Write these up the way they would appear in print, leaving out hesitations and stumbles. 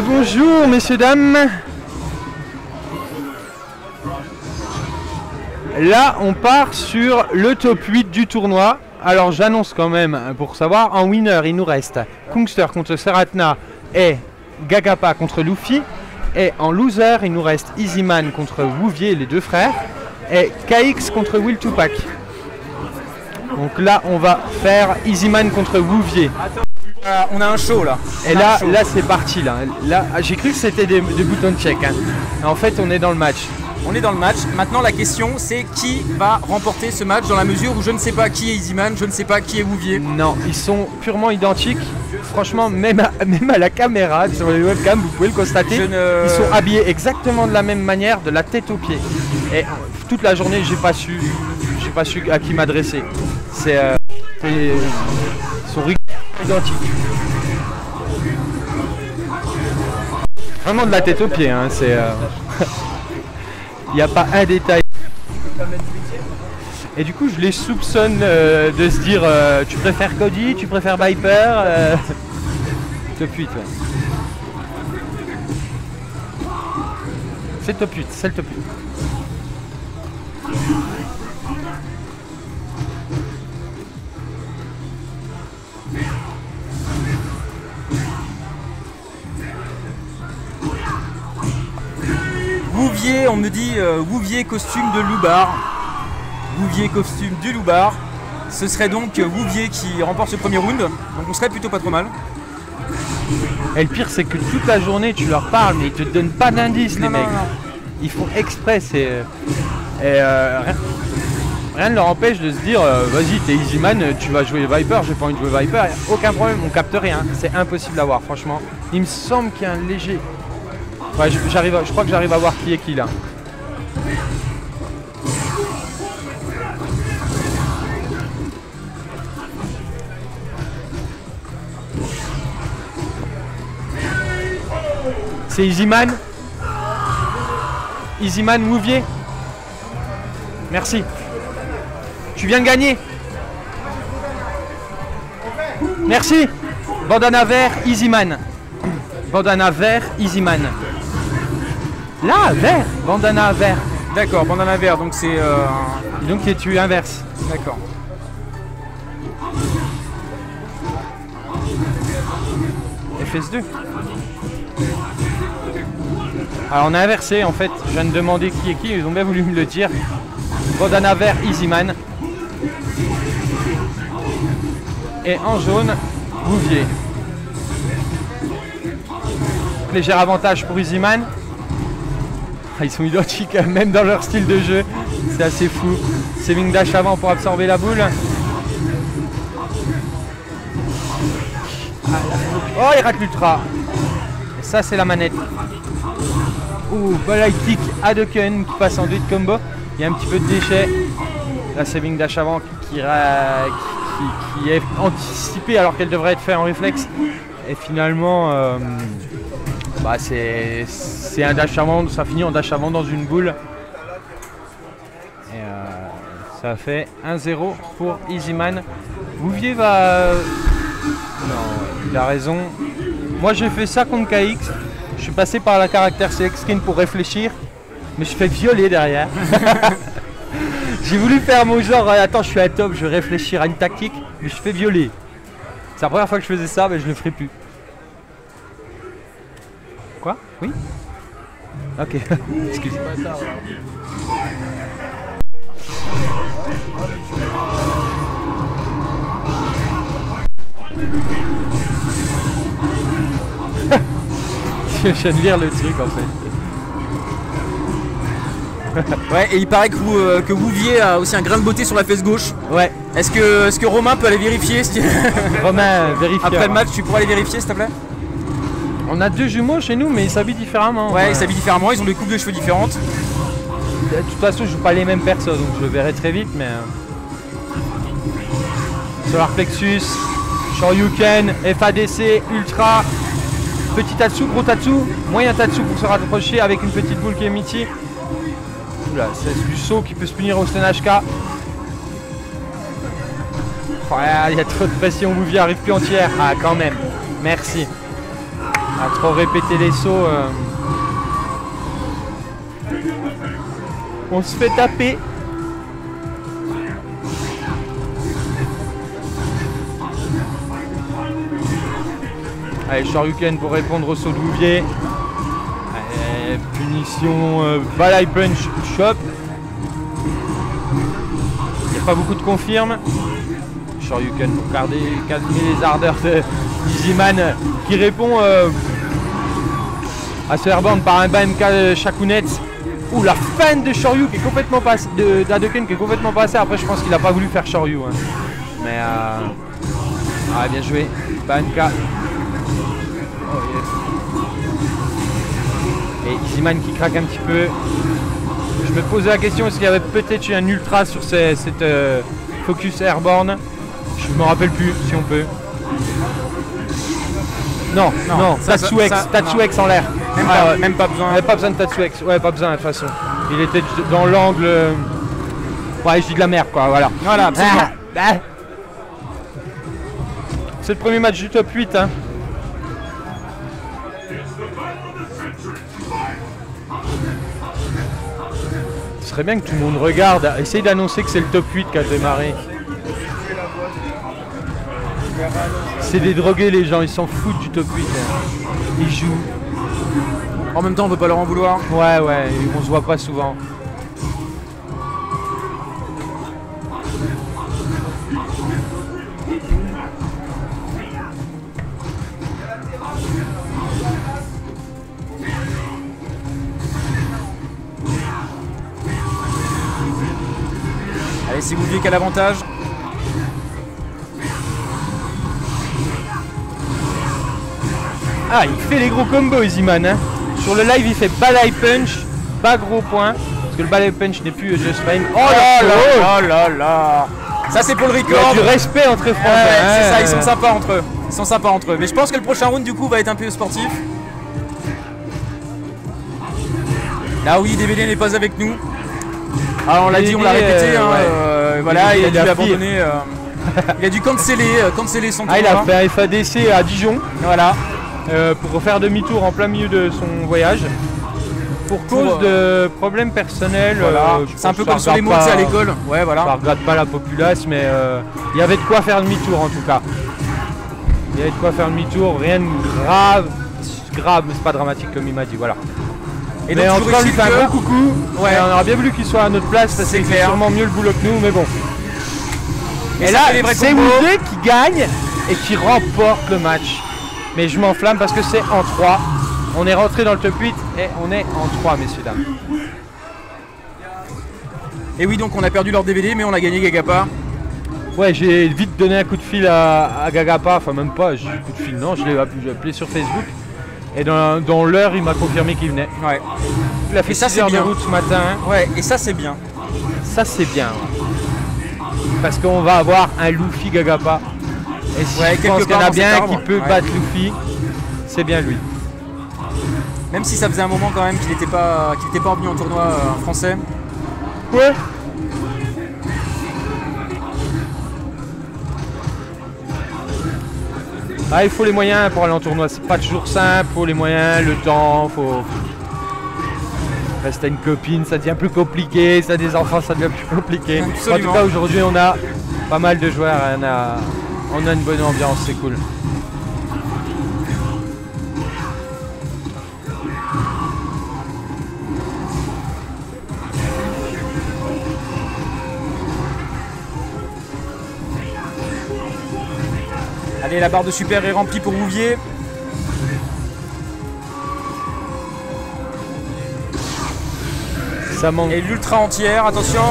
Bonjour messieurs, dames. Là on part sur le top 8 du tournoi. Alors j'annonce quand même pour savoir, en winner il nous reste Kungster contre Seratna et Gagapa contre Luffy. Et en loser il nous reste Easyman contre Wouvier, les deux frères, et KX contre Will Tupac. Donc là on va faire Easyman contre Wouvier. On a un show là. Et là c'est parti là. J'ai cru que c'était des boutons de check. Hein. En fait on est dans le match. On est dans le match. Maintenant la question c'est qui va remporter ce match, dans la mesure où je ne sais pas qui est Easyman, je ne sais pas qui est Wouvier. Non, ils sont purement identiques. Franchement, même à la caméra, sur les webcams, vous pouvez le constater. Ils sont habillés exactement de la même manière, de la tête aux pieds. Et toute la journée, j'ai pas su à qui m'adresser. Ils sont identiques. Vraiment de la tête aux pieds. Hein, il n'y a pas un détail. Et du coup, je les soupçonne de se dire tu préfères Cody, tu préfères Viper Top 8, ouais. C'est le top 8, c'est le top 8. Wouvier, on me dit Wouvier costume de loupard. Wouvier costume du loupard. Ce serait donc Wouvier qui remporte ce premier round. Donc on serait plutôt pas trop mal. Et le pire c'est que toute la journée tu leur parles mais ils te donnent pas d'indices les mecs. Non. Ils font exprès. Rien ne leur empêche de se dire vas-y t'es Easyman, tu vas jouer Viper, j'ai pas envie de jouer Viper. Aucun problème, on capte rien. C'est impossible à voir franchement. Il me semble qu'il y a un léger... Ouais, je crois que j'arrive à voir qui est qui là. C'est Easyman. Easyman Wouvier. Merci. Tu viens de gagner. Merci. Bandana vert, Easyman. Bandana vert, Easyman. Là, vert. Bandana vert. D'accord, bandana vert, donc c'est... Et donc tu inverses. D'accord. FS2. Alors on a inversé en fait, je viens de demander qui est qui, ils ont bien voulu me le dire. Bandana vert, Easyman. Et en jaune, Wouvier. Léger avantage pour Easyman. Ils sont identiques même dans leur style de jeu, c'est assez fou. Saving dash avant pour absorber la boule. Oh, il rate l'ultra. Et ça c'est la manette. Ouh, ball kick Hadouken qui passe en 8 combo. Il y a un petit peu de déchets. La saving dash avant qui est anticipée alors qu'elle devrait être faite en réflexe. Et finalement, c'est un dash avant, ça finit en dash avant dans une boule. Et ça fait 1-0 pour Easyman. Wouvier va... Non, il a raison. Moi j'ai fait ça contre KX. Je suis passé par la caractère select screen pour réfléchir. Mais je fais violer derrière. J'ai voulu faire mon genre, attends je suis à top, je vais réfléchir à une tactique. Mais je fais violer. C'est la première fois que je faisais ça, mais je le ferai plus. Quoi? Oui? Ok, excusez. Je viens de lire le truc en fait. Ouais, et il paraît que Wouvier a aussi un grain de beauté sur la fesse gauche. Ouais. Est-ce que Romain peut aller vérifier Romain, vérifie. Après le match, tu pourras aller vérifier s'il te plaît? On a deux jumeaux chez nous, mais ils s'habillent différemment. Ouais, ils s'habillent différemment, ils ont des coupes de cheveux différentes. De toute façon, je joue pas les mêmes persos, donc je le verrai très vite, mais... Solar Plexus, Shoryuken, FADC, Ultra, petit Tatsu, gros Tatsu, moyen Tatsu pour se rapprocher avec une petite boule qui est Michi. Oula, c'est du saut qui peut se punir au stun HK. Oh, il y a trop de pression, Wouvier arrive plus entière. Ah, quand même. Merci. À trop répéter les sauts. On se fait taper. Allez, Shoryuken pour répondre au saut de Bouvier. Allez, punition Balai Punch Chop. Il n'y a pas beaucoup de confirme. Shoryuken pour calmer les ardeurs de Easyman qui répond à ce airborne par un BMK Shakunet. Ouh, la fan de Shoryu qui est complètement passée, d'Hadoken qui est complètement passé. Après, je pense qu'il n'a pas voulu faire Shoryu. Hein. Mais ah, bien joué. BMK. Oh, yes. Et Easyman qui craque un petit peu. Je me posais la question, est-ce qu'il y avait peut-être eu un ultra sur cette focus airborne? Je me rappelle plus si on peut. Non, Tatsuex en l'air. Même pas besoin. Pas besoin de Tatsuex. Ouais, pas besoin de toute façon. Il était dans l'angle. Ouais, je dis de la merde quoi, voilà. Voilà, absolument. C'est le premier match du top 8. Hein. Ce serait bien que tout le monde regarde. Essaye d'annoncer que c'est le top 8 qui a démarré. C'est des drogués les gens, ils s'en foutent du top 8. Hein. Ils jouent. En même temps, on peut pas leur en vouloir. Ouais, on se voit pas souvent. Allez, c'est Bouvier qui a l'avantage. Ah, il fait les gros combos, Easyman. Hein. Sur le live, il fait Balai Punch, pas gros point. Parce que le Balai Punch n'est plus Just Fine. Oh là là là là. Ça, c'est pour le record. Il y a du respect entre Français. Ouais, c'est ça, ils sont sympas entre eux. Ils sont sympas entre eux. Mais je pense que le prochain round, du coup, va être un peu sportif. Là, oui, DVD n'est pas avec nous. Alors, on l'a dit, on l'a répété. Voilà, il a dû abandonner. Il a dû canceller son tour. Ah, il a fait un FADC à Dijon. Voilà. Pour faire demi-tour en plein milieu de son voyage. Pour cause de problèmes personnels. Voilà. C'est un peu comme sur les mots à l'école. Ouais, voilà. Ça regarde pas la populace, mais il y avait de quoi faire demi-tour en tout cas. Il y avait de quoi faire demi-tour, rien de grave. Grave, mais c'est pas dramatique comme il m'a dit, voilà. Et mais en tout cas, on lui fait un gros coucou. Ouais. Et on aurait bien voulu qu'il soit à notre place, parce qu'il fait sûrement mieux le boulot que nous, mais bon. Et là, c'est Bouvier qui gagne et qui remporte le match. Mais je m'enflamme parce que c'est en 3. On est rentré dans le top 8 et on est en 3, messieurs, dames. Et oui, donc on a perdu leur DVD, mais on a gagné Gagapa. Ouais, j'ai vite donné un coup de fil à Gagapa. Enfin, même pas, j'ai eu un coup de fil, non, je l'ai appelé sur Facebook. Et dans l'heure, il m'a confirmé qu'il venait. Ouais. Il a fait 6 heures de route ce matin. Ouais, et ça, c'est bien. Ça, c'est bien. Parce qu'on va avoir un Luffy Gagapa. Et si je pense qu'il y en a bien qui peut battre Luffy, c'est bien lui. Même si ça faisait un moment quand même qu'il n'était pas revenu en tournoi français. Ouais. Ah, il faut les moyens pour aller en tournoi, c'est pas toujours simple, il faut les moyens, le temps, faut... Rester une copine, ça devient plus compliqué, ça des enfants, ça devient plus compliqué. Absolument. En tout cas, aujourd'hui, on a pas mal de joueurs, on a une bonne ambiance, c'est cool. Allez, la barre de super est remplie pour Bouvier. Ça manque. Et l'ultra entière, attention.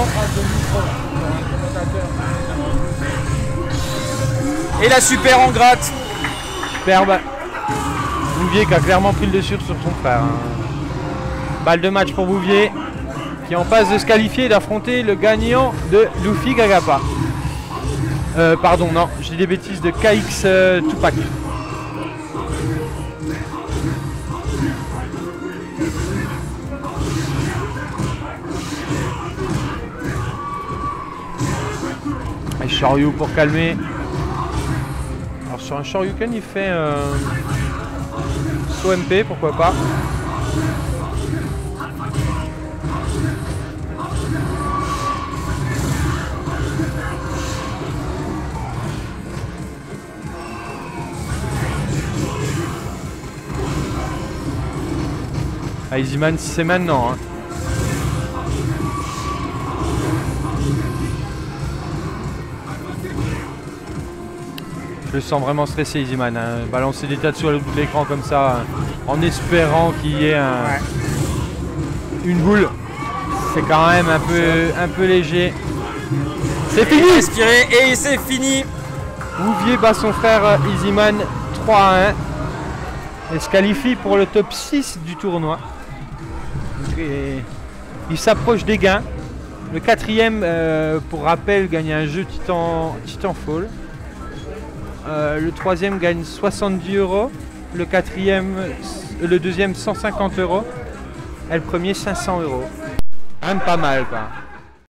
Et la super en gratte. Superbe. Bouvier qui a clairement pris le dessus sur son frère. Balle de match pour Bouvier, qui est en passe de se qualifier et d'affronter le gagnant de Luffy Gagapa. Pardon, non, je dis des bêtises, de KX Tupac. Et Shoryu pour calmer. Alors sur un Shoryuken, il fait saut MP, pourquoi pas. Ah, Easyman, c'est maintenant. Hein. Je le sens vraiment stressé, Easyman. Hein. Balancer des tas de sous à l'autre bout de l'écran comme ça, en espérant qu'il y ait une boule. C'est quand même un peu léger. C'est fini! Respirer et c'est fini! Wouvier bat son frère Easyman 3-1 et se qualifie pour le top 6 du tournoi. Et il s'approche des gains. Le quatrième, pour rappel, gagne un jeu Titanfall. Le troisième gagne 70 €. Le deuxième 150 € et le premier 500 €. Même pas mal quoi.